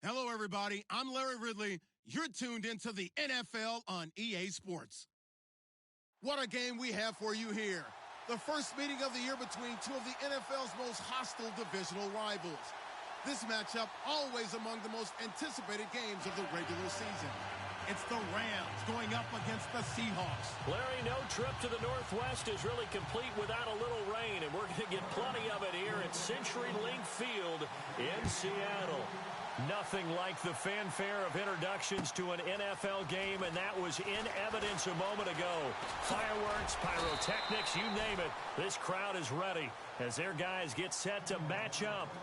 Hello, everybody. I'm Larry Ridley. You're tuned into the NFL on EA Sports. What a game we have for you here. The first meeting of the year between two of the NFL's most hostile divisional rivals. This matchup always among the most anticipated games of the regular season. It's the Rams going up against the Seahawks. Larry, no trip to the Northwest is really complete without a little rain, and we're going to get plenty of it here at CenturyLink Field in Seattle. Nothing like the fanfare of introductions to an NFL game, and that was in evidence a moment ago. Fireworks, pyrotechnics, you name it. This crowd is ready as their guys get set to match up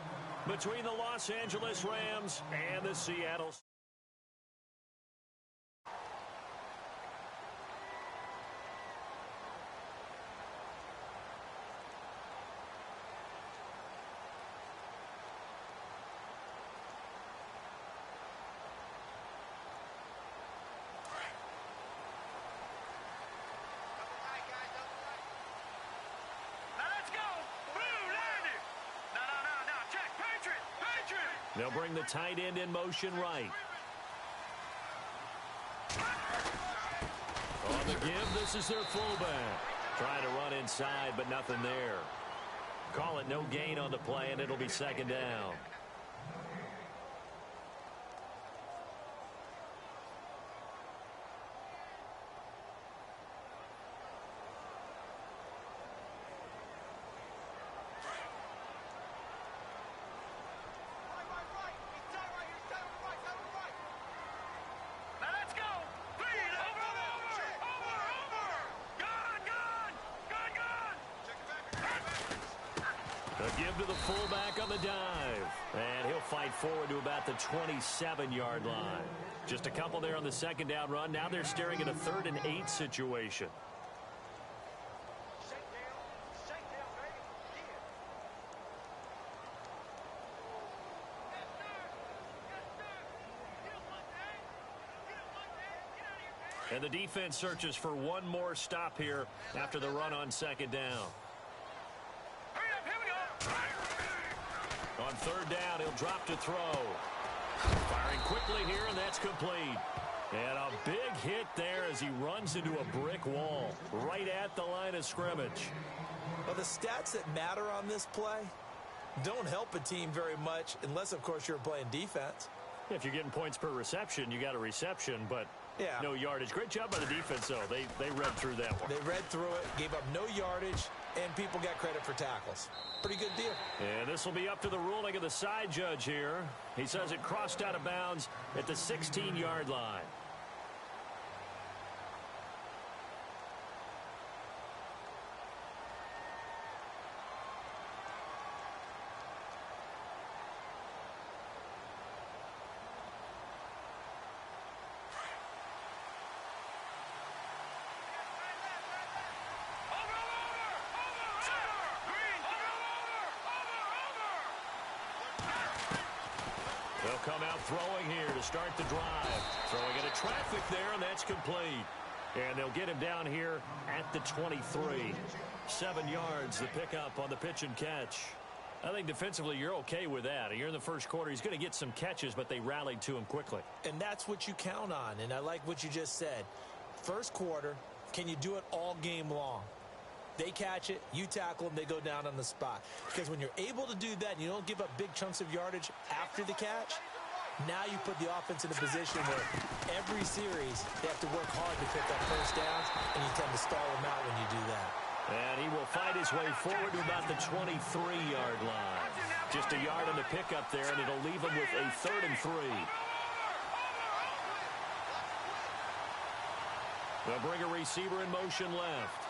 between the Los Angeles Rams and the Seattle. They'll bring the tight end in motion right. On the give, this is their fullback. Trying to run inside, but nothing there. Call it no gain on the play, and it'll be second down. Give to the fullback on the dive. And he'll fight forward to about the 27-yard line. Just a couple there on the second down run. Now they're staring at a 3rd and 8 situation. And the defense searches for one more stop here after the run on second down. On 3rd down, he'll drop to throw. Firing quickly here, and that's complete. And a big hit there as he runs into a brick wall right at the line of scrimmage. Well, the stats that matter on this play don't help a team very much unless, of course, you're playing defense. If you're getting points per reception, you got a reception, but yeah, no yardage. Great job by the defense, though. They read through that one. They read through it, gave up no yardage, and people got credit for tackles. Pretty good deal. And this will be up to the ruling of the side judge here. He says it crossed out of bounds at the 16-yard line. They'll come out throwing here to start the drive. Throwing into traffic there, and that's complete. And they'll get him down here at the 23. 7 yards, the pickup on the pitch and catch. I think defensively you're okay with that. You're in the first quarter. He's going to get some catches, but they rallied to him quickly. And that's what you count on, and I like what you just said. First quarter, can you do it all game long? They catch it, you tackle them, they go down on the spot. Because when you're able to do that and you don't give up big chunks of yardage after the catch, now you put the offense in a position where every series they have to work hard to pick up first downs, and you tend to stall them out when you do that. And he will fight his way forward to about the 23-yard line. Just a yard on the pickup there, and it'll leave him with a 3rd and 3. They'll bring a receiver in motion left.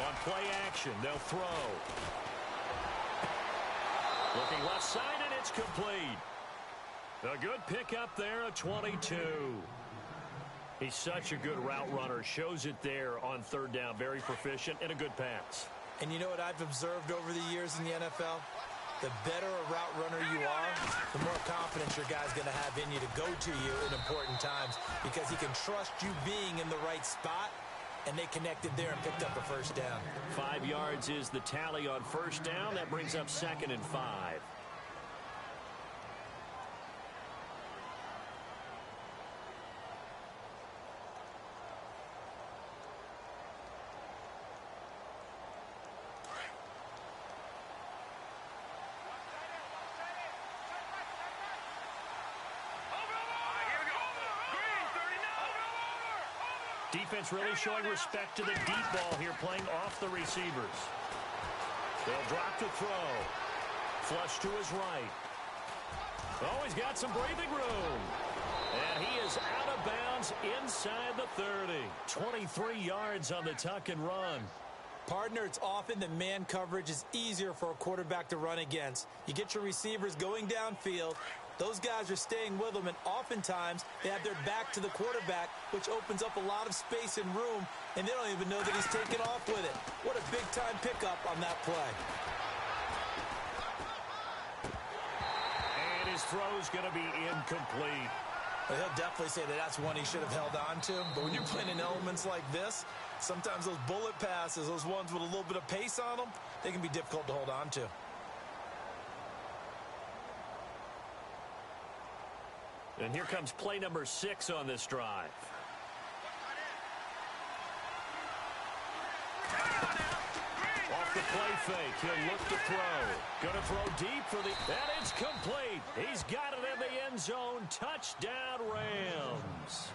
On play action, they'll throw. Looking left side, and it's complete. A good pickup there, a 22. He's such a good route runner. Shows it there on 3rd down. Very proficient and a good pass. And you know what I've observed over the years in the NFL? The better a route runner you are, the more confidence your guy's going to have in you to go to you in important times because he can trust you being in the right spot. And they connected there and picked up a first down. 5 yards is the tally on first down. That brings up 2nd and 5. Defense really showing respect to the deep ball here, playing off the receivers. They'll drop to throw. Flush to his right. Oh, he's got some breathing room. And he is out of bounds inside the 30. 23 yards on the tuck and run. Partner, it's often that man coverage is easier for a quarterback to run against. You get your receivers going downfield. Those guys are staying with them, and oftentimes they have their back to the quarterback, which opens up a lot of space and room, and they don't even know that he's taken off with it. What a big-time pickup on that play. And his throw's going to be incomplete. Well, he'll definitely say that that's one he should have held on to. But when you're playing in elements like this, sometimes those bullet passes, those ones with a little bit of pace on them, they can be difficult to hold on to. And here comes play number 6 on this drive. Off the play fake, he'll look to throw. Going to throw deep for the... And it's complete. He's got it in the end zone. Touchdown, Rams.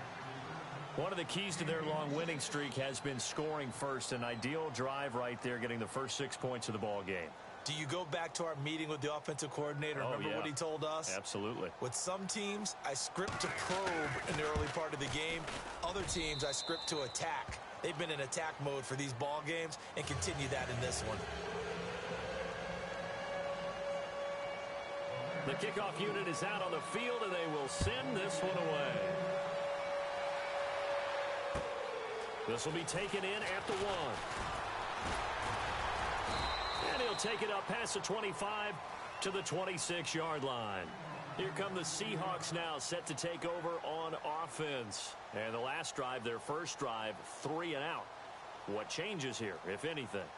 One of the keys to their long winning streak has been scoring first. An ideal drive right there, getting the first 6 points of the ball game. Do you go back to our meeting with the offensive coordinator? Remember what he told us? Absolutely. With some teams, I script to probe in the early part of the game. Other teams, I script to attack. They've been in attack mode for these ball games and continue that in this one. The kickoff unit is out on the field, and they will send this one away. This will be taken in at the 1. And he'll take it up past the 25 to the 26-yard line. Here come the Seahawks now, set to take over on offense. And the last drive, their first drive, 3 and out. What changes here, if anything?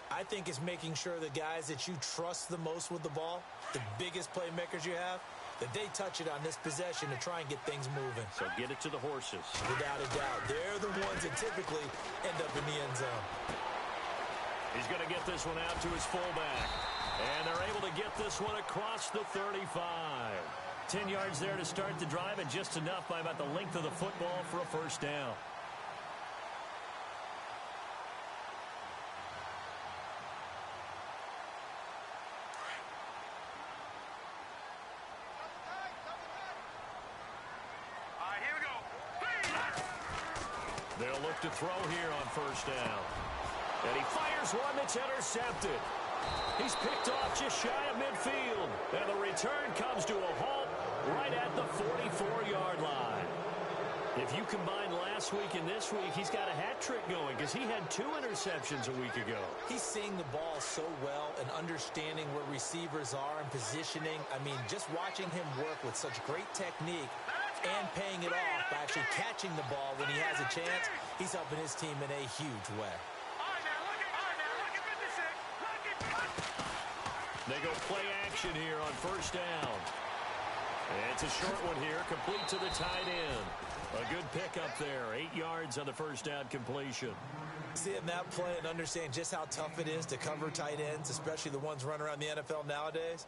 I think it's making sure the guys that you trust the most with the ball, the biggest playmakers you have, that they touch it on this possession to try and get things moving. So get it to the horses. Without a doubt. They're the ones that typically end up in the end zone. He's going to get this one out to his fullback. And they're able to get this one across the 35. 10 yards there to start the drive, and just enough by about the length of the football for a first down. They'll look to throw here on first down. And he fires one that's intercepted. He's picked off just shy of midfield. And the return comes to a halt right at the 44-yard line. If you combine last week and this week, he's got a hat trick going because he had 2 interceptions a week ago. He's seeing the ball so well and understanding where receivers are and positioning. I mean, just watching him work with such great technique and paying it off by actually catching the ball when he has a chance, he's helping his team in a huge way. They go play action here on first down. And it's a short one here, complete to the tight end. A good pickup there, 8 yards on the first down completion. Seeing that play and understand just how tough it is to cover tight ends, especially the ones running around the NFL nowadays,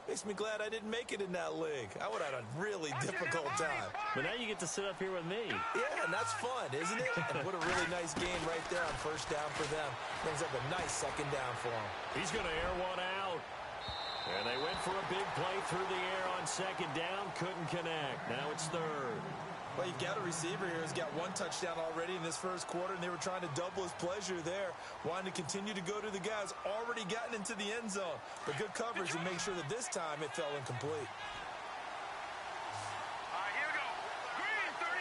makes me glad I didn't make it in that league. I would have had a really difficult time. But now you get to sit up here with me. Yeah, and that's fun, isn't it? And what a really nice game right there on first down for them. Brings up a nice second down for him. He's going to air one out. And they went for a big play through the air on second down. Couldn't connect. Now it's third. Well, you've got a receiver here who's got 1 touchdown already in this first quarter, and they were trying to double his pleasure there, wanting to continue to go to the guys already gotten into the end zone. But good coverage to make sure that this time it fell incomplete. All right, here we go. Green, 39.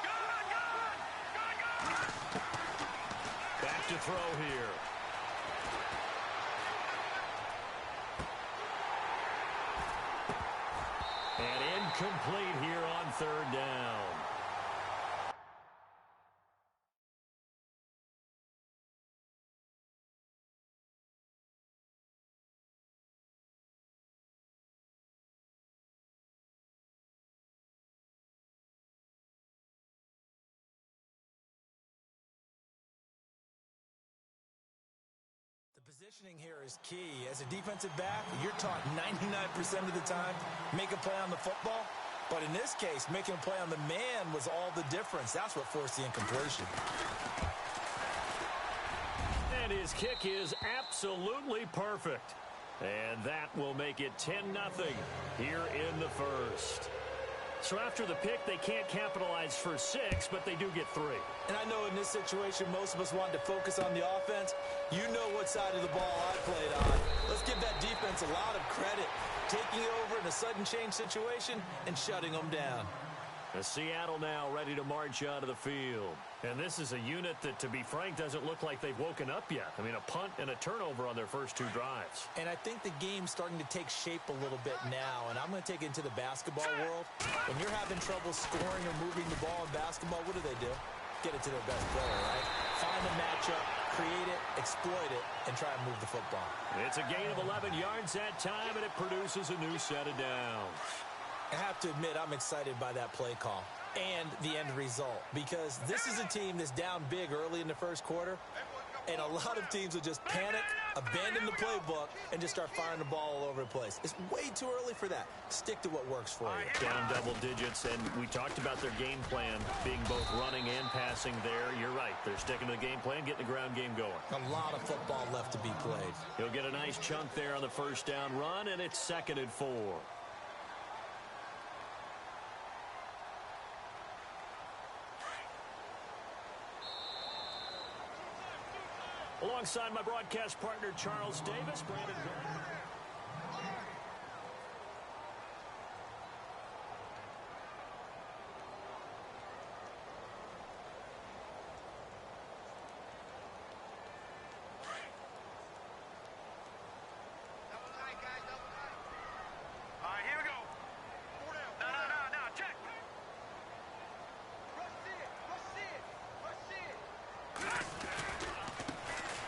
Go. Back to throw here. And incomplete here on third down. Positioning here is key. As a defensive back, you're taught 99% of the time, make a play on the football. But in this case, making a play on the man was all the difference. That's what forced the incompletion. And his kick is absolutely perfect. And that will make it 10-0 here in the first. So after the pick, they can't capitalize for 6, but they do get 3. And I know in this situation, most of us wanted to focus on the offense. You know what side of the ball I played on. Let's give that defense a lot of credit. Taking over in a sudden change situation and shutting them down. Seattle now ready to march onto the field. And this is a unit that, to be frank, doesn't look like they've woken up yet. I mean, a punt and a turnover on their first 2 drives. And I think the game's starting to take shape a little bit now. And I'm going to take it into the basketball world. When you're having trouble scoring or moving the ball in basketball, what do? Get it to their best player, right? Find a matchup, create it, exploit it, and try and move the football. It's a gain of 11 yards that time, and it produces a new set of downs. I have to admit, I'm excited by that play call and the end result, because this is a team that's down big early in the first quarter, and a lot of teams will just panic, abandon the playbook, and just start firing the ball all over the place. It's way too early for that. Stick to what works for you. Down double digits, and we talked about their game plan being both running and passing there. You're right. They're sticking to the game plan, getting the ground game going. A lot of football left to be played. He'll get a nice chunk there on the first down run, and it's 2nd and 4. Alongside my broadcast partner, Charles Davis, Brandon. All right, here we go. No, check.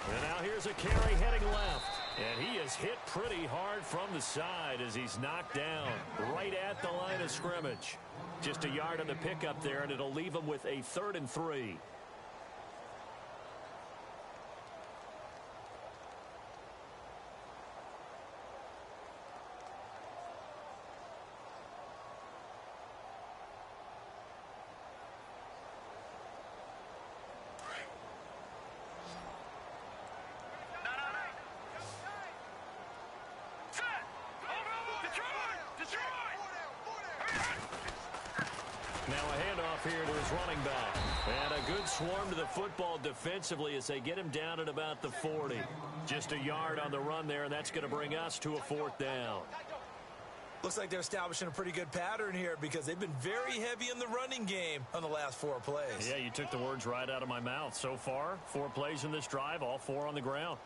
And now here's a carry heading left. And he is hit pretty hard from the side as he's knocked down right at the line of scrimmage. Just a yard on the pickup there, and it'll leave him with a 3rd and 3. Now a handoff here to his running back. And a good swarm to the football defensively as they get him down at about the 40. Just a yard on the run there, and that's going to bring us to a 4th down. Looks like they're establishing a pretty good pattern here, because they've been very heavy in the running game on the last 4 plays. Yeah, you took the words right out of my mouth. So far, 4 plays in this drive, all 4 on the ground.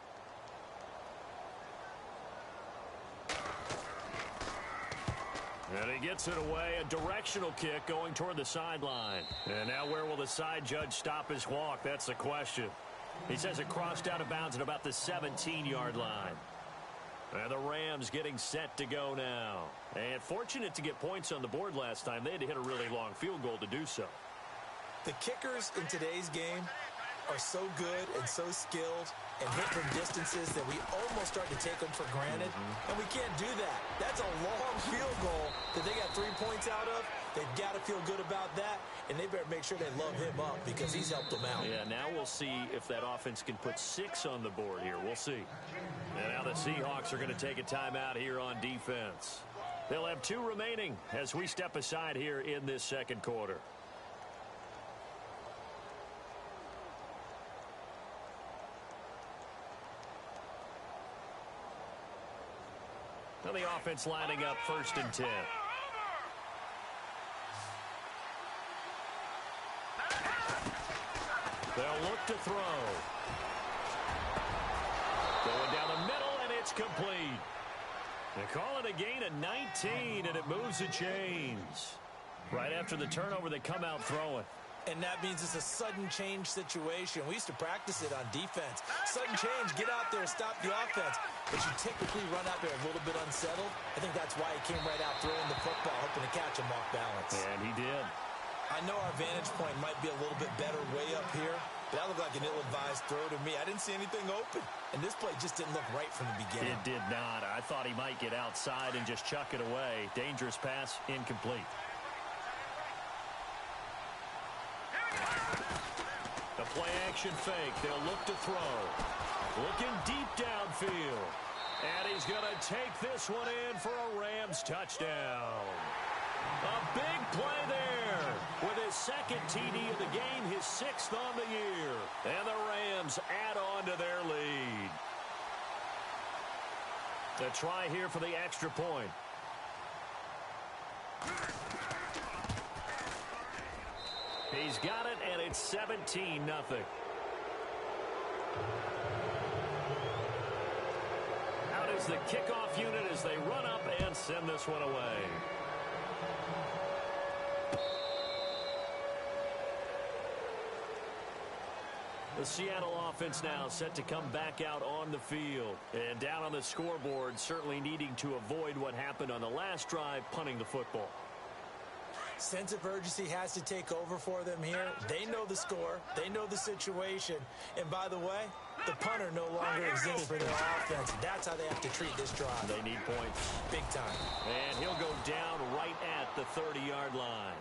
And he gets it away, a directional kick going toward the sideline. And now where will the side judge stop his walk? That's the question. He says it crossed out of bounds at about the 17-yard line. And the Rams getting set to go now. And fortunate to get points on the board last time. They had to hit a really long field goal to do so. The kickers in today's game are so good and so skilled and hit from distances that we almost start to take them for granted. And we can't do that. That's a long field goal that they got 3 points out of. They've got to feel good about that, and they better make sure they love him up, because he's helped them out. Yeah, now we'll see if that offense can put 6 on the board here. We'll see. And now the Seahawks are going to take a timeout here on defense. They'll have 2 remaining as we step aside here in this second quarter. Now the offense lining up 1st and 10. They'll look to throw. Going down the middle, and it's complete. They call it a gain of 19, and it moves the chains. Right after the turnover, they come out throwing. And that means it's a sudden change situation. We used to practice it on defense. Sudden change, get out there, stop the offense. But you typically run out there a little bit unsettled. I think that's why he came right out throwing the football, hoping to catch him off balance. And he did. I know our vantage point might be a little bit better way up here, but that looked like an ill-advised throw to me. I didn't see anything open, and this play just didn't look right from the beginning. It did not. I thought he might get outside and just chuck it away. Dangerous pass, incomplete. play-action fake. They'll look to throw. Looking deep downfield. And he's going to take this one in for a Rams touchdown. A big play there with his second TD of the game, his 6th on the year. And the Rams add on to their lead. A try here for the extra point. He's got it, and it's 17-0. Out is the kickoff unit as they run up and send this one away. The Seattle offense now set to come back out on the field. And down on the scoreboard, certainly needing to avoid what happened on the last drive, punting the football. Sense of urgency has to take over for them here. They know the score. They know the situation. And by the way, the punter no longer exists for their offense. That's how they have to treat this drive. They need points. Big time. And he'll go down right at the 30-yard line.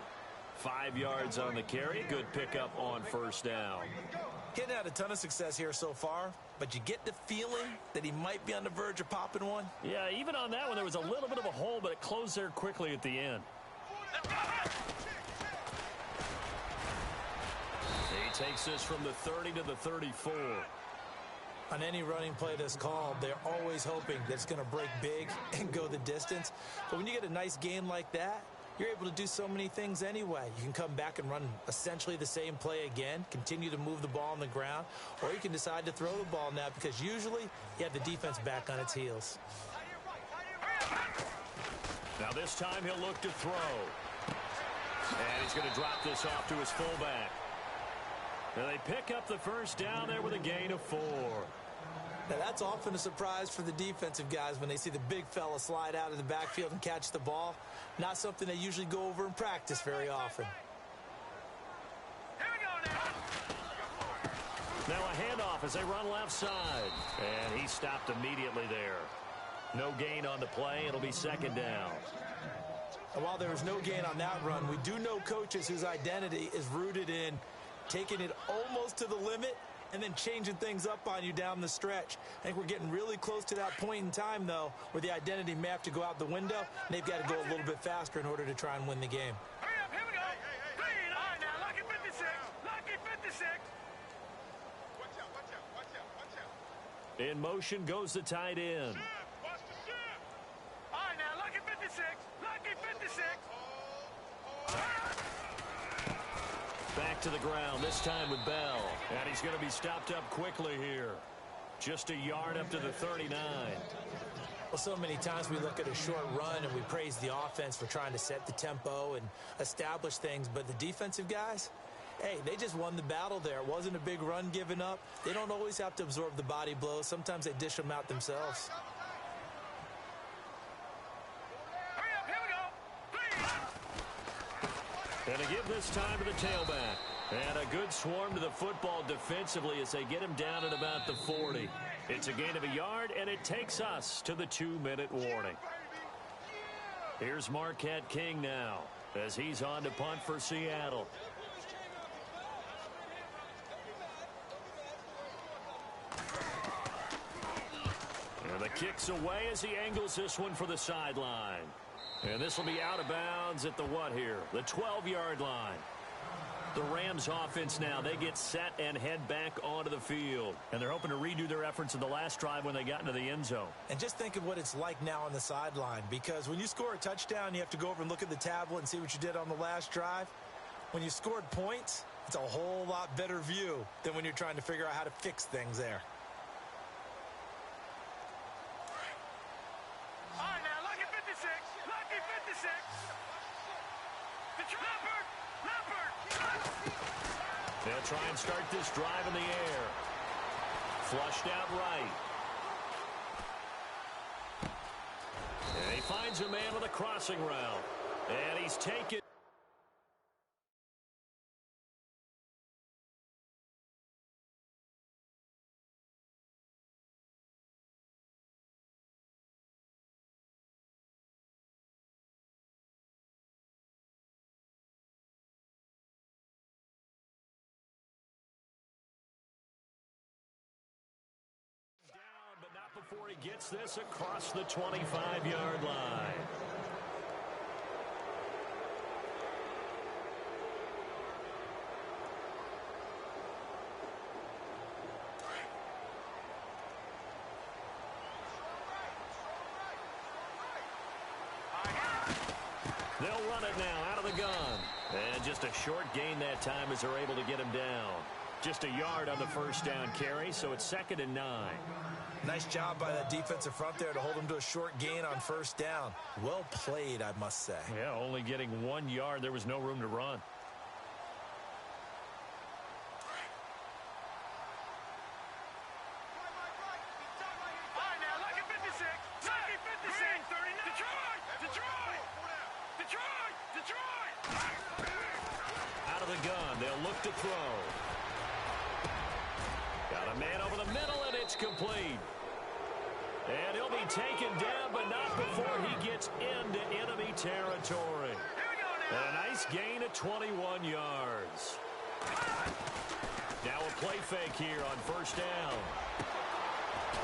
5 yards on the carry. Good pickup on first down. Getting had a ton of success here so far, but you get the feeling that he might be on the verge of popping one. Yeah, even on that one, there was a little bit of a hole, but it closed there quickly at the end. He takes this from the 30 to the 34. On any running play that's called, they're always hoping that it's going to break big and go the distance. But when you get a nice gain like that, you're able to do so many things anyway. You can come back and run essentially the same play again, continue to move the ball on the ground, or you can decide to throw the ball now because usually you have the defense back on its heels. Now this time he'll look to throw. And he's going to drop this off to his fullback. And they pick up the first down there with a gain of 4. Now, that's often a surprise for the defensive guys when they see the big fella slide out of the backfield and catch the ball. Not something they usually go over in practice very often. Here we go now. Now a handoff as they run left side. And he stopped immediately there. No gain on the play. It'll be second down. And while there was no gain on that run, we do know coaches whose identity is rooted in taking it almost to the limit and then changing things up on you down the stretch. I think we're getting really close to that point in time, though, where the identity may have to go out the window, and they've got to go a little bit faster in order to try and win the game. Hurry up, here we go. Clean. All right, now, lucky 56. Lucky 56. Watch out, watch out, watch out, watch out. In motion goes the tight end. Watch the ship. All right, now, lucky 56. Lucky 56. Back to the ground, this time with Bell. And he's going to be stopped up quickly here. Just a yard up to the 39. Well, so many times we look at a short run and we praise the offense for trying to set the tempo and establish things. But the defensive guys, hey, they just won the battle there. It wasn't a big run given up. They don't always have to absorb the body blows. Sometimes they dish them out themselves. Hurry up, here we go. And to give this time to the tailback. And a good swarm to the football defensively as they get him down at about the 40. It's a gain of a yard, and it takes us to the 2-minute warning. Here's Marquette King now as he's on to punt for Seattle. And the kick's away as he angles this one for the sideline. And this will be out of bounds at the what here? The 12-yard line. The Rams offense now, they get set and head back onto the field. And they're hoping to redo their efforts in the last drive when they got into the end zone. And just think of what it's like now on the sideline, because when you score a touchdown, you have to go over and look at the tablet and see what you did on the last drive. When you scored points, it's a whole lot better view than when you're trying to figure out how to fix things there. All right, now, lucky 56. Lucky 56. The Leopard. They'll try and start this drive in the air. Flushed out right. And he finds a man with a crossing route. And he's taken. before he gets this across the 25-yard line. They'll run it now out of the gun. And just a short gain that time as they're able to get him down. Just a yard on the first down carry, so it's 2nd and 9. Nice job by that defensive front there to hold him to a short gain on first down. Well played, I must say. Yeah, only getting 1 yard. There was no room to run. Out of the gun, they'll look to throw. Got a man over the middle, and it's complete. And he'll be taken down, but not before he gets into enemy territory. And a nice gain of 21 yards. Now a play fake here on first down.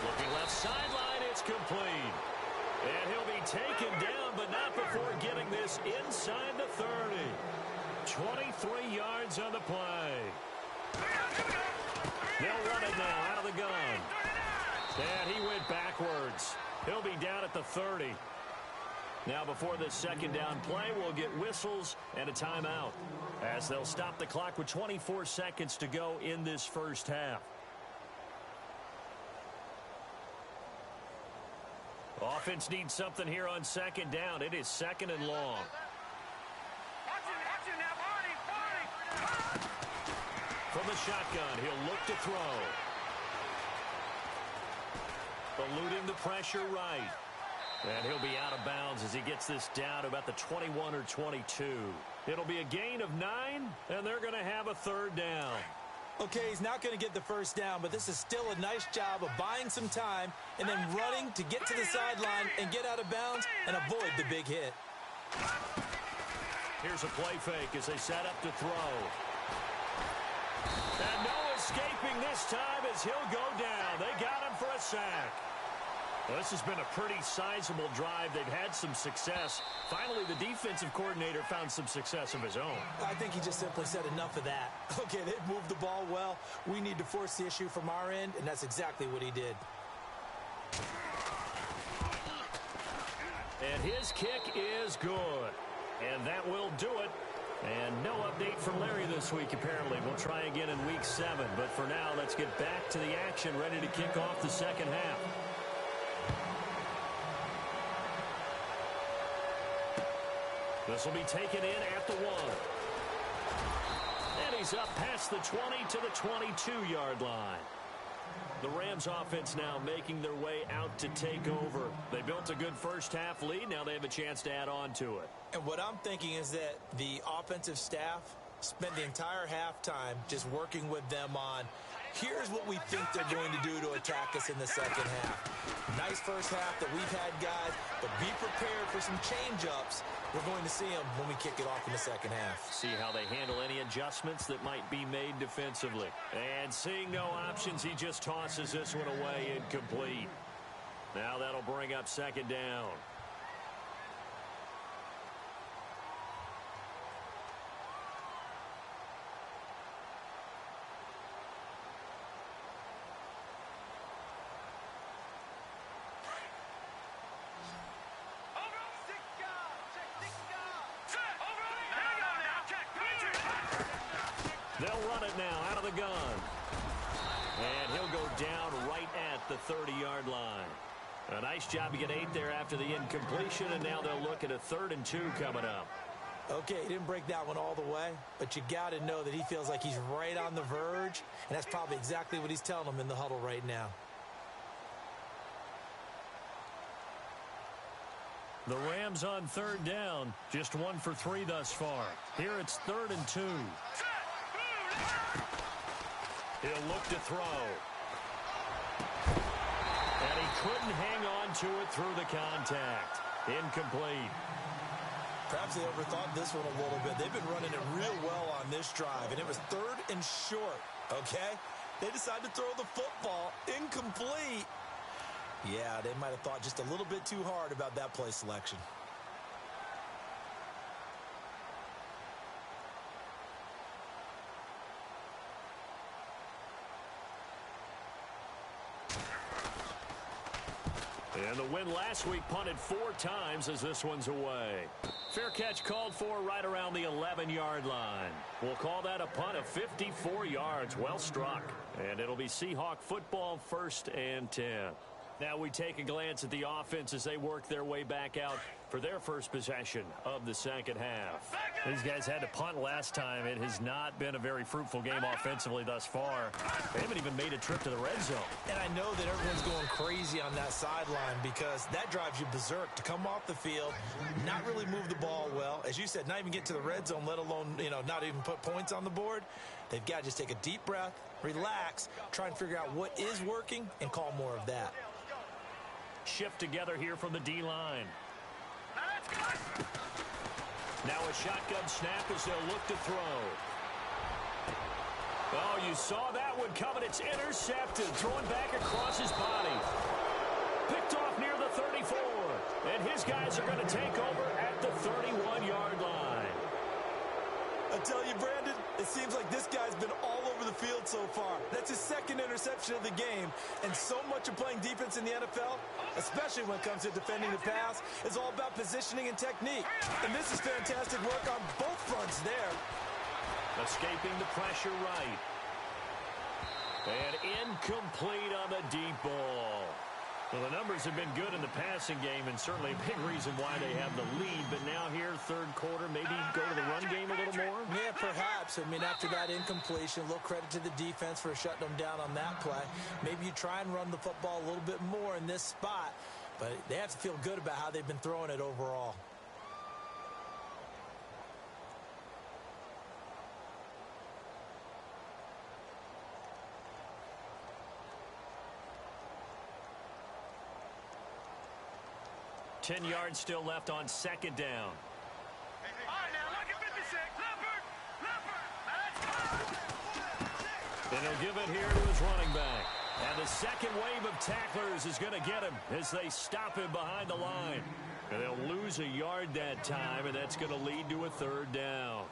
Looking left sideline, it's complete. And he'll be taken down, but not before getting this inside the 30. 23 yards on the play. They'll run it now out of the gun. And he went backwards. He'll be down at the 30. Now before this second down play, we'll get whistles and a timeout, as they'll stop the clock with 24 seconds to go in this first half. Offense needs something here on second down. It is 2nd and long. From the shotgun, he'll look to throw. Eluding the pressure right. And he'll be out of bounds as he gets this down to about the 21 or 22. It'll be a gain of 9, and they're going to have a 3rd down. Okay, he's not going to get the first down, but this is still a nice job of buying some time and then running to get to the sideline and get out of bounds and avoid the big hit. Here's a play fake as they set up to throw. And no escaping this time as he'll go down. They got him for a sack. Well, this has been a pretty sizable drive. They've had some success. Finally, the defensive coordinator found some success of his own. I think he just simply said enough of that. Okay, they've moved the ball well. We need to force the issue from our end, and that's exactly what he did. And his kick is good. And that will do it. And no update from Larry this week, apparently. We'll try again in week 7. But for now, let's get back to the action, ready to kick off the second half. This will be taken in at the 1. And he's up past the 20 to the 22-yard line. The Rams offense now making their way out to take over. They built a good first half lead. Now they have a chance to add on to it. And what I'm thinking is that the offensive staff spent the entire halftime just working with them on, here's what we think they're going to do to attack us in the second half. Nice first half that we've had, guys, but be prepared for some change-ups. We're going to see them when we kick it off in the second half. See how they handle any adjustments that might be made defensively. And seeing no options, he just tosses this one away incomplete. Now that'll bring up second down. They'll run it now out of the gun. And he'll go down right at the 30-yard line. A nice job to get 8 there after the incompletion, and now they'll look at a 3rd and 2 coming up. Okay, he didn't break that one all the way, but you got to know that he feels like he's right on the verge, and that's probably exactly what he's telling them in the huddle right now. The Rams on 3rd down, just 1 for 3 thus far. Here it's 3rd and 2. He'll look to throw. And he couldn't hang on to it through the contact. Incomplete. Perhaps they overthought this one a little bit. They've been running it real well on this drive, and it was 3rd and short, okay? They decided to throw the football incomplete. Yeah, they might have thought just a little bit too hard about that play selection. And the win last week punted 4 times as this one's away. Fair catch called for right around the 11-yard line. We'll call that a punt of 54 yards. Well struck. And it'll be Seahawk football, 1st and 10. Now we take a glance at the offense as they work their way back out for their first possession of the second half. These guys had to punt last time. It has not been a very fruitful game offensively thus far. They haven't even made a trip to the red zone. And I know that everyone's going crazy on that sideline because that drives you berserk to come off the field, not really move the ball well. As you said, not even get to the red zone, let alone, not even put points on the board. They've got to just take a deep breath, relax, try and figure out what is working, and call more of that. Shift together here from the D-line. Now a shotgun snap as they'll look to throw. Oh, you saw that one coming. It's intercepted. Throwing back across his body. Picked off near the 34. And his guys are going to take over at the 31-yard line. I tell you, Brandon, it seems like this guy's been all over the field so far. That's his 2nd interception of the game. And so much of playing defense in the NFL, especially when it comes to defending the pass, is all about positioning and technique. And this is fantastic work on both fronts there. Escaping the pressure right. And incomplete on the deep ball. Well, the numbers have been good in the passing game and certainly a big reason why they have the lead. But now here, 3rd quarter, maybe go to the run game a little more? Yeah, perhaps. I mean, after that incompletion, a little credit to the defense for shutting them down on that play. Maybe you try and run the football a little bit more in this spot. But they have to feel good about how they've been throwing it overall. Ten yards still left on 2nd down. All right, now, look at 56. Leopard. And he'll give it here to his running back. And the second wave of tacklers is going to get him as they stop him behind the line. And they'll lose a yard that time, and that's going to lead to a 3rd down.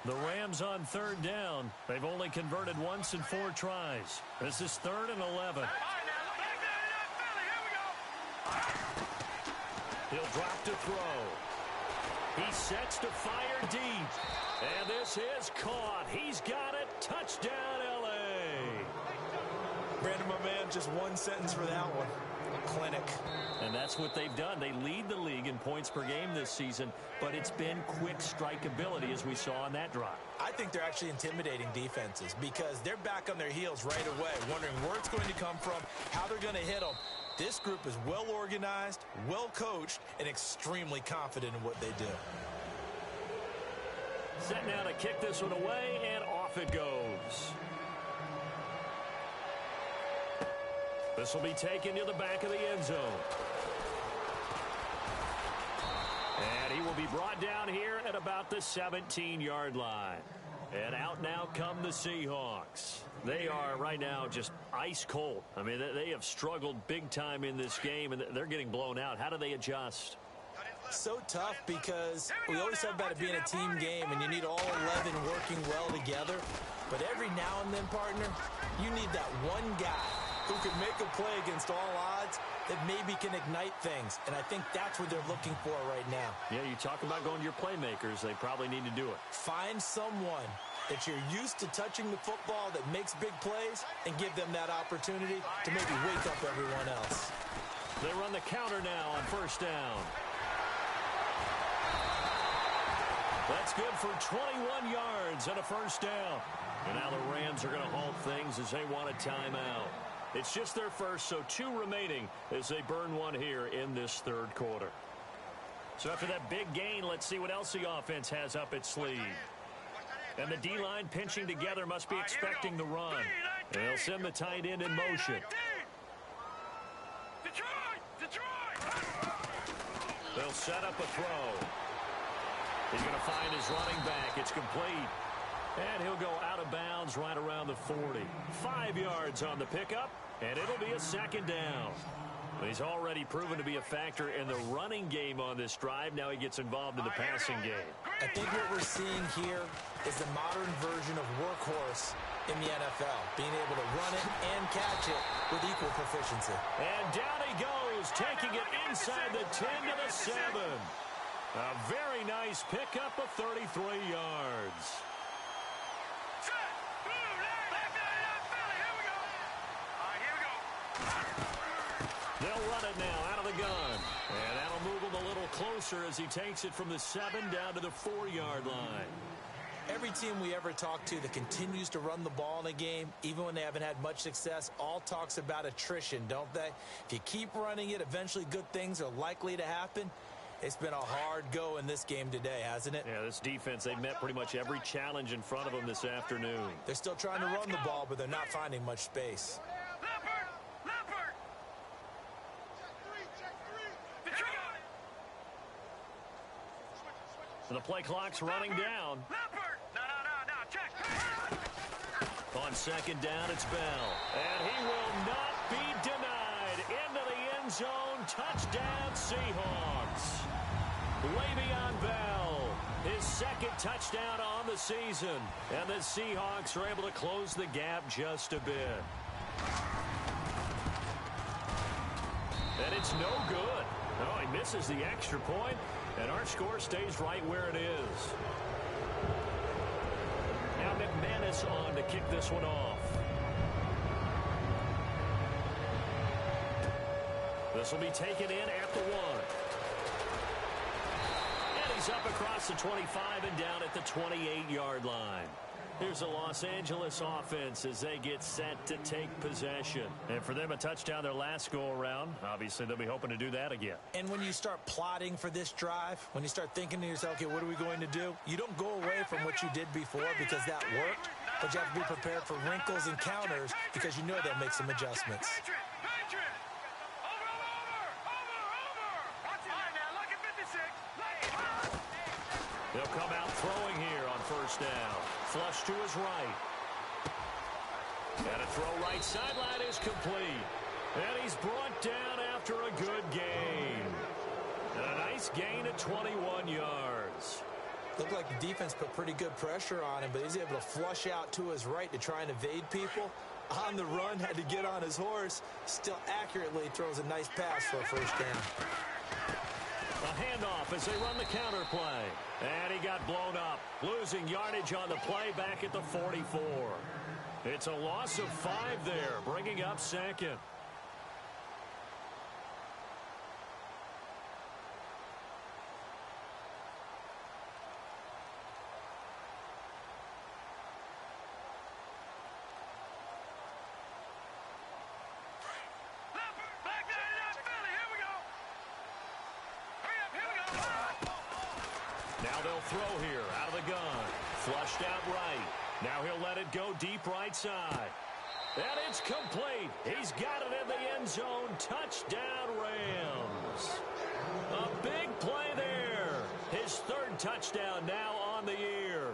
The Rams on 3rd down. They've only converted once in 4 tries. This is 3rd and 11. All right, now, look at that. Here we go. He'll drop to throw. He sets to fire deep. And this is caught. He's got it. Touchdown, L.A. Brandon, my man, just one sentence for that one. Clinic. And that's what they've done. They lead the league in points per game this season, but it's been quick strikeability as we saw on that drive. I think they're actually intimidating defenses because they're back on their heels right away, wondering where it's going to come from, how they're going to hit them. This group is well organized, well coached, and extremely confident in what they do. Set now to kick this one away, and off it goes. This will be taken to the back of the end zone. And he will be brought down here at about the 17-yard line. And out now come the Seahawks. They are right now just ice cold. I mean, they have struggled big time in this game, and they're getting blown out. How do they adjust? So tough because we always talk about it being a team game, and you need all 11 working well together. But every now and then, partner, you need that one guy who can make a play against all odds that maybe can ignite things. And I think that's what they're looking for right now. Yeah, you talk about going to your playmakers. They probably need to do it. Find someone that you're used to touching the football that makes big plays and give them that opportunity to maybe wake up everyone else. They run the counter now on 1st down. That's good for 21 yards and a 1st down. And now the Rams are going to halt things as they want a timeout. It's just their first, so 2 remaining as they burn one here in this 3rd quarter. So after that big gain, let's see what else the offense has up its sleeve. And the D-line pinching together must be expecting the run. And they'll send the tight end in motion. They'll set up a throw. He's going to find his running back. It's complete. And he'll go out of bounds right around the 40. 5 yards on the pickup, and it'll be a second down. He's already proven to be a factor in the running game on this drive. Now he gets involved in the passing game. I think what we're seeing here is the modern version of workhorse in the NFL, being able to run it and catch it with equal proficiency. And down he goes, taking it inside the 10 to the 7. A very nice pickup of 33 yards. They'll run it now out of the gun. And that'll move him a little closer as he takes it from the 7 down to the 4-yard line. Every team we ever talk to that continues to run the ball in a game, even when they haven't had much success, all talks about attrition, don't they? If you keep running it, eventually good things are likely to happen. It's been a hard go in this game today, hasn't it? Yeah, this defense, they've met pretty much every challenge in front of them this afternoon. They're still trying to run the ball, but they're not finding much space. The play clock's running down. On second down, it's Bell. And he will not be denied. Into the end zone. Touchdown, Seahawks. Le'Veon Bell, his second touchdown on the season. And the Seahawks are able to close the gap just a bit. And it's no good. Oh, he misses the extra point. And our score stays right where it is. Now McManus on to kick this one off. This will be taken in at the 1. And he's up across the 25 and down at the 28-yard line. Here's the Los Angeles offense as they get set to take possession. And for them, a touchdown their last go-around. Obviously, they'll be hoping to do that again. And when you start plotting for this drive, when you start thinking to yourself, okay, what are we going to do? You don't go away from what you did before because that worked, but you have to be prepared for wrinkles and counters because you know they'll make some adjustments. They'll come out throwing here on first down. Flush to his right. And a throw right sideline is complete. And he's brought down after a good gain. And a nice gain of 21 yards. Looked like the defense put pretty good pressure on him, but he's able to flush out to his right to try and evade people. On the run, had to get on his horse. Still accurately throws a nice pass for a first down. A handoff as they run the counter play. And he got blown up. Losing yardage on the play back at the 44. It's a loss of 5 there, bringing up second. Now they'll throw here out of the gun. Flushed out right. Now he'll let it go deep right side. And it's complete. He's got it in the end zone. Touchdown, Rams. A big play there. His 3rd touchdown now on the year.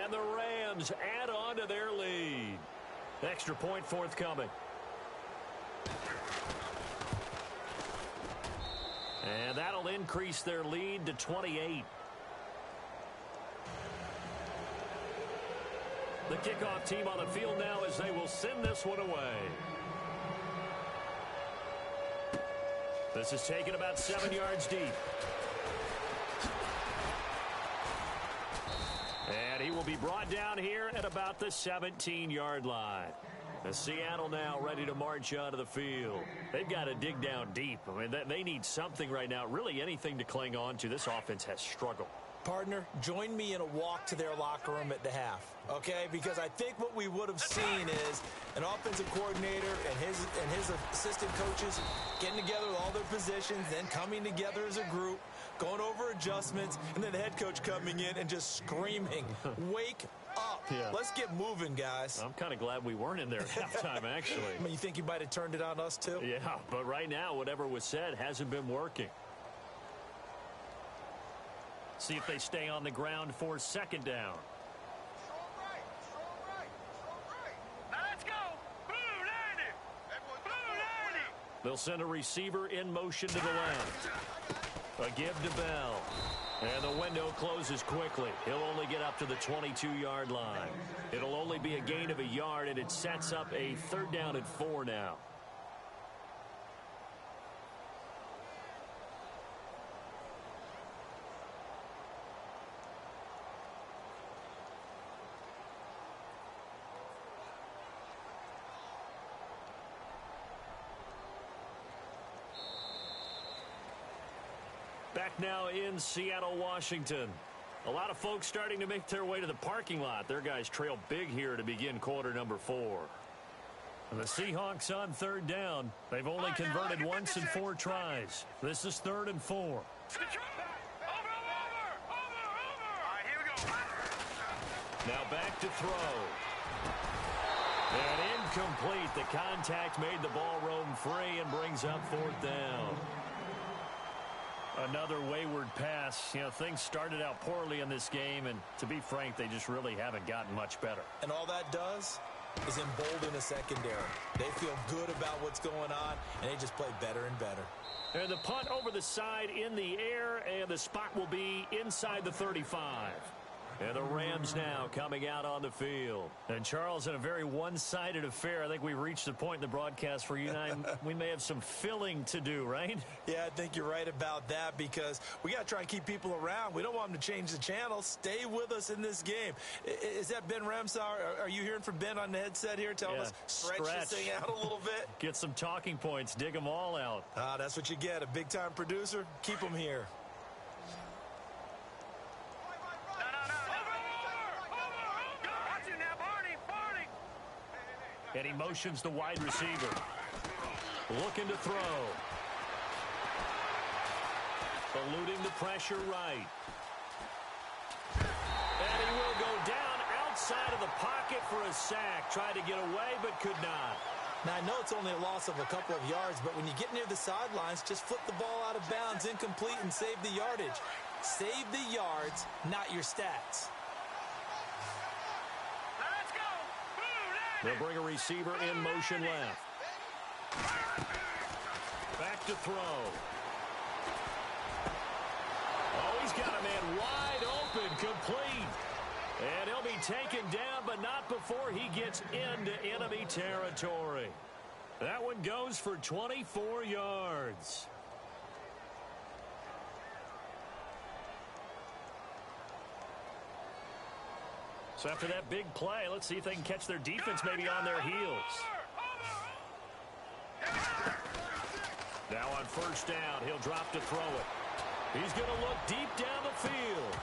And the Rams add on to their lead. Extra point forthcoming. And that'll increase their lead to 28. The kickoff team on the field now as they will send this one away. This is taken about 7 yards deep. And he will be brought down here at about the 17-yard line. As Seattle now ready to march onto the field. They've got to dig down deep. I mean, they need something right now, really anything to cling on to. This offense has struggled. Partner, join me in a walk to their locker room at the half, okay? Because I think what we would have seen is an offensive coordinator and his assistant coaches getting together with all their positions, then coming together as a group, going over adjustments, and then the head coach coming in and just screaming, wake up. Yeah. Let's get moving, guys. I'm kind of glad we weren't in there at halftime, actually. I mean, you think you might have turned it on us, too? Yeah, but right now, whatever was said hasn't been working. See if they stay on the ground for second down. They'll send a receiver in motion to the left. A give to Bell. And the window closes quickly. He'll only get up to the 22-yard line. It'll only be a gain of a yard, and it sets up a 3rd down and 4 now. Back now in Seattle, Washington. A lot of folks starting to make their way to the parking lot. Their guys trail big here to begin quarter number 4. And the Seahawks on 3rd down. They've only converted once in 4 tries. This is 3rd and 4. Over. All right, here we go. Now back to throw. And incomplete. The contact made the ball roam free and brings up 4th down. Another wayward pass. You know, things started out poorly in this game, and to be frank, they just really haven't gotten much better. And all that does is embolden the secondary. They feel good about what's going on, and they just play better and better. And the punt over the side in the air, and the spot will be inside the 35. And the Rams now coming out on the field. And, Charles, in a very one-sided affair, I think we've reached the point in the broadcast where you and I, we may have some filling to do, right? Yeah, I think you're right about that because we got to try and keep people around. We don't want them to change the channel. Stay with us in this game. Is that Ben Ramsauer? Are you hearing from Ben on the headset here telling us stretch this thing out a little bit? Get some talking points. Dig them all out. That's what you get. A big-time producer. Keep them here. And he motions the wide receiver. Looking to throw. Eluding the pressure right. And he will go down outside of the pocket for a sack. Tried to get away, but could not. Now, I know it's only a loss of a couple of yards, but when you get near the sidelines, just flip the ball out of bounds, incomplete, and save the yardage. Save the yards, not your stats. They'll bring a receiver in motion left. Back to throw. Oh, he's got a man wide open, complete. And he'll be taken down, but not before he gets into enemy territory. That one goes for 24 yards. So after that big play, let's see if they can catch their defense maybe on their heels. Now on 1st down, he'll drop to throw it. He's going to look deep down the field.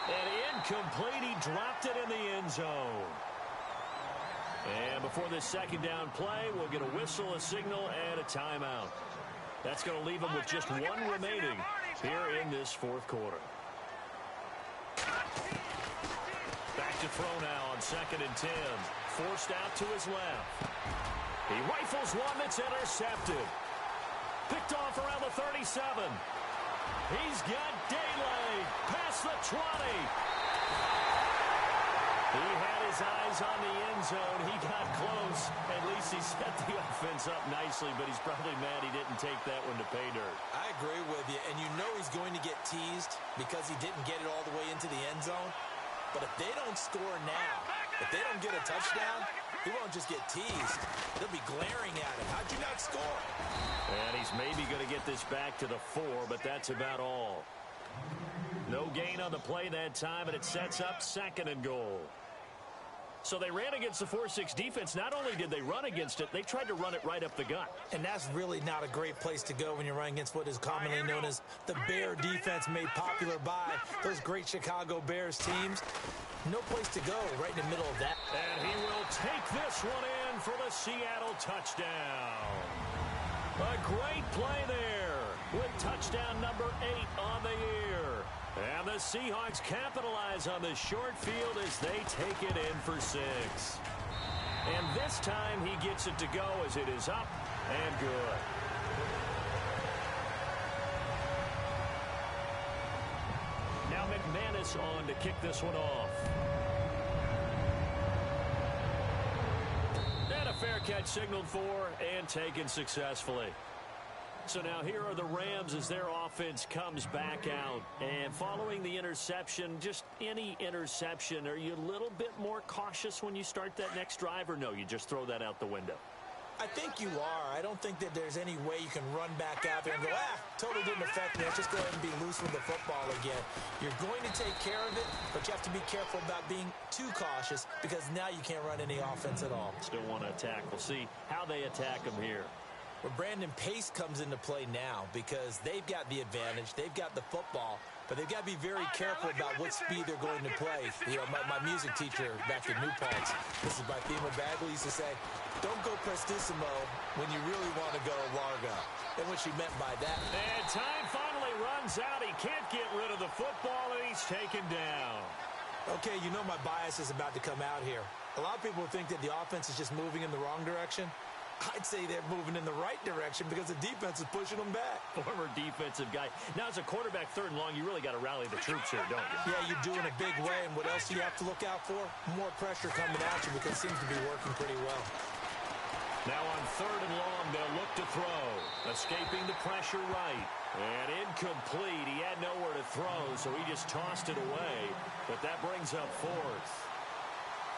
And incomplete, he dropped it in the end zone. And before this 2nd down play, we'll get a whistle, a signal, and a timeout. That's going to leave them with just 1 remaining here in this 4th quarter. Back to throw now on 2nd and 10. Forced out to his left. He rifles one that's intercepted. Picked off around the 37. He's got daylight past the 20. He had his eyes on the end zone. He got close. At least he set the offense up nicely, but he's probably mad he didn't take that one to pay dirt. I agree with you, and you know he's going to get teased because he didn't get it all the way into the end zone. But if they don't score now, if they don't get a touchdown, he won't just get teased. They'll be glaring at him. How'd you not score? And he's maybe going to get this back to the 4, but that's about all. No gain on the play that time, and it sets up 2nd and goal. So they ran against the 4-6 defense. Not only did they run against it, they tried to run it right up the gut. And that's really not a great place to go when you're running against what is commonly known as the Bear defense, made popular by those great Chicago Bears teams. No place to go right in the middle of that. And he will take this one in for the Seattle touchdown. A great play there. with touchdown number 8 on the year. And the Seahawks capitalize on the short field as they take it in for 6. And this time he gets it to go as it is up and good. Now McManus on to kick this one off. And a fair catch signaled for and taken successfully. So now here are the Rams as their offense comes back out. And following the interception, just any interception, are you a little bit more cautious when you start that next drive, or no, you just throw that out the window? I think you are. I don't think that there's any way you can run back out there and go, totally didn't affect me. Let's just go ahead and be loose with the football again. You're going to take care of it, but you have to be careful about being too cautious because now you can't run any offense at all. Still want to attack. We'll see how they attack them here. Where Brandon Pace comes into play now because they've got the advantage. They've got the football, but they've got to be very careful about what speed they're going to play. You know, my music teacher back in New Paltz, this is by Thema Bagley, used to say, don't go prestissimo when you really want to go largo. And what she meant by that. And time finally runs out. He can't get rid of the football, and he's taken down. Okay, you know my bias is about to come out here. A lot of people think that the offense is just moving in the wrong direction. I'd say they're moving in the right direction because the defense is pushing them back. Former defensive guy. Now, as a quarterback, 3rd and long, you really got to rally the troops here, don't you? Yeah, you do in a big way. And what else do you have to look out for? More pressure coming at you because it seems to be working pretty well. Now on 3rd and long, they'll look to throw. Escaping the pressure right. And incomplete. He had nowhere to throw, so he just tossed it away. But that brings up 4th.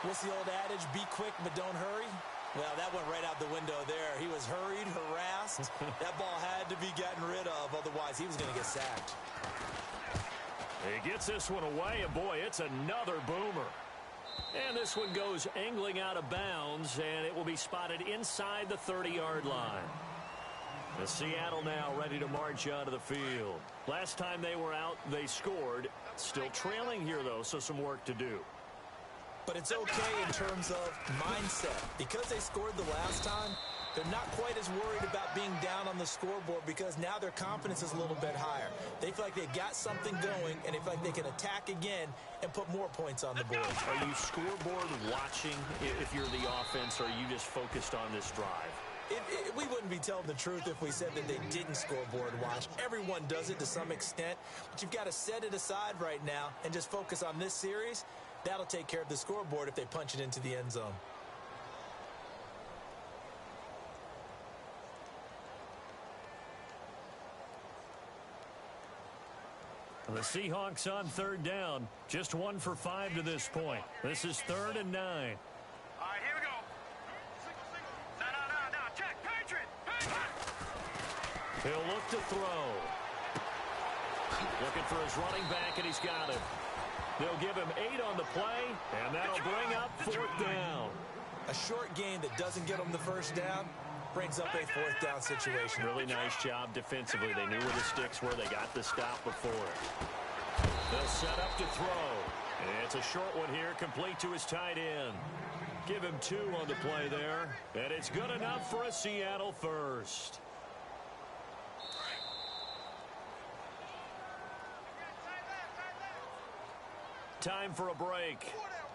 What's the old adage? Be quick, but don't hurry? Well, that went right out the window there. He was hurried, harassed. That ball had to be gotten rid of, otherwise he was going to get sacked. He gets this one away, and boy, it's another boomer. And this one goes angling out of bounds, and it will be spotted inside the 30-yard line. The Seattle now ready to march onto the field. Last time they were out, they scored. Still trailing here, though, so some work to do. But it's okay in terms of mindset. Because they scored the last time, they're not quite as worried about being down on the scoreboard because now their confidence is a little bit higher. They feel like they've got something going, and they feel like they can attack again and put more points on the board. Are you scoreboard watching if you're the offense, or are you just focused on this drive? We wouldn't be telling the truth if we said that they didn't scoreboard watch. Everyone does it to some extent, but you've got to set it aside right now and just focus on this series. That'll take care of the scoreboard if they punch it into the end zone. The Seahawks on 3rd down. Just 1 for 5 to this point. This is 3rd and 9. All right, here we go. No. Check. Patriot. He'll look to throw. Looking for his running back, and he's got him. They'll give him 8 on the play, and that'll bring up 4th down. A short gain that doesn't get them the first down brings up a 4th down situation. Really nice job defensively. They knew where the sticks were. They got the stop before it. They'll set up to throw. And it's a short one here, complete to his tight end. Give him 2 on the play there. And it's good enough for a Seattle first. Time for a break.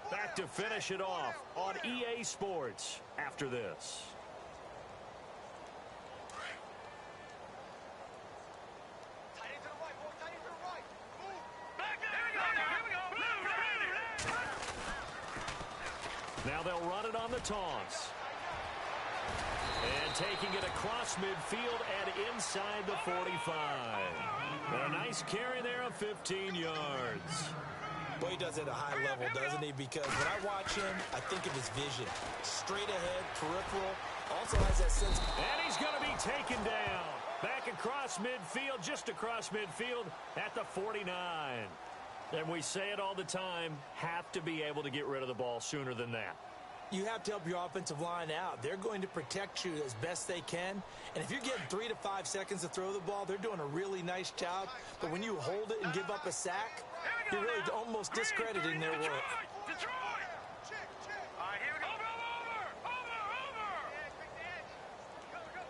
Back to finish it off on EA Sports after this. Now they'll run it on the toss. And taking it across midfield and inside the 45. A nice carry there of 15 yards. Boy, he does it at a high level, doesn't he? Because when I watch him, I think of his vision. Straight ahead, peripheral, also has that sense. And he's going to be taken down. Back across midfield, just across midfield at the 49. And we say it all the time, have to be able to get rid of the ball sooner than that. You have to help your offensive line out. They're going to protect you as best they can. And if you're getting 3 to 5 seconds to throw the ball, they're doing a really nice job. But when you hold it and give up a sack, you're really almost discrediting their work. Detroit! All right, here we go. Over!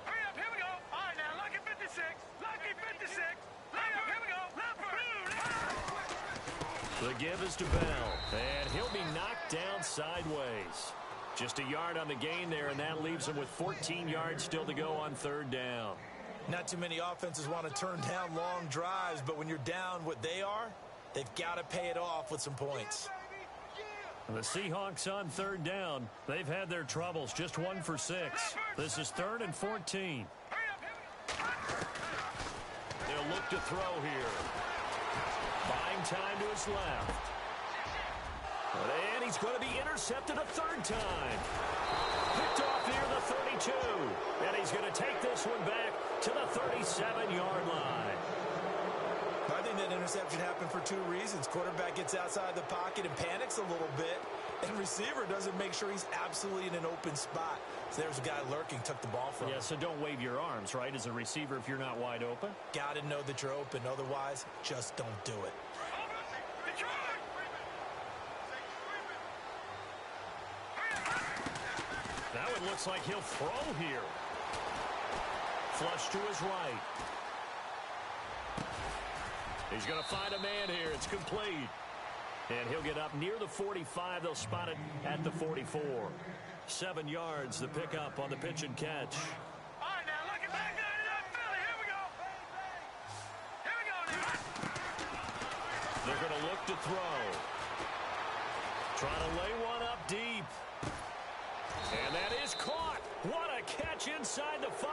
Hurry up, here we go. All right, now, lucky 56. Lucky 56. Here we go. The give is to Bell, and he'll be knocked down sideways. Just a yard on the gain there, and that leaves him with 14 yards still to go on third down. Not too many offenses want to turn down long drives, but when you're down what they are, they've got to pay it off with some points. The Seahawks on third down. They've had their troubles, just 1 for 6. This is 3rd and 14. They'll look to throw here. Buying time to his left. And he's going to be intercepted a third time. Picked off near the 32. And he's going to take this one back to the 37-yard line. I think that interception happened for 2 reasons. Quarterback gets outside the pocket and panics a little bit, and receiver doesn't make sure he's absolutely in an open spot. So there's a guy lurking, took the ball from him. Yeah, so don't wave your arms, right, as a receiver if you're not wide open. Got to know that you're open. Otherwise, just don't do it. Now it looks like he'll throw here. Flush to his right. He's going to find a man here. It's complete. And he'll get up near the 45. They'll spot it at the 44. 7 yards, the pickup on the pitch and catch. All right, now look at that guy in that Philly. Here we go. Here we go now. They're going to look to throw. Trying to lay one up deep. And that is caught. What a catch inside the 5.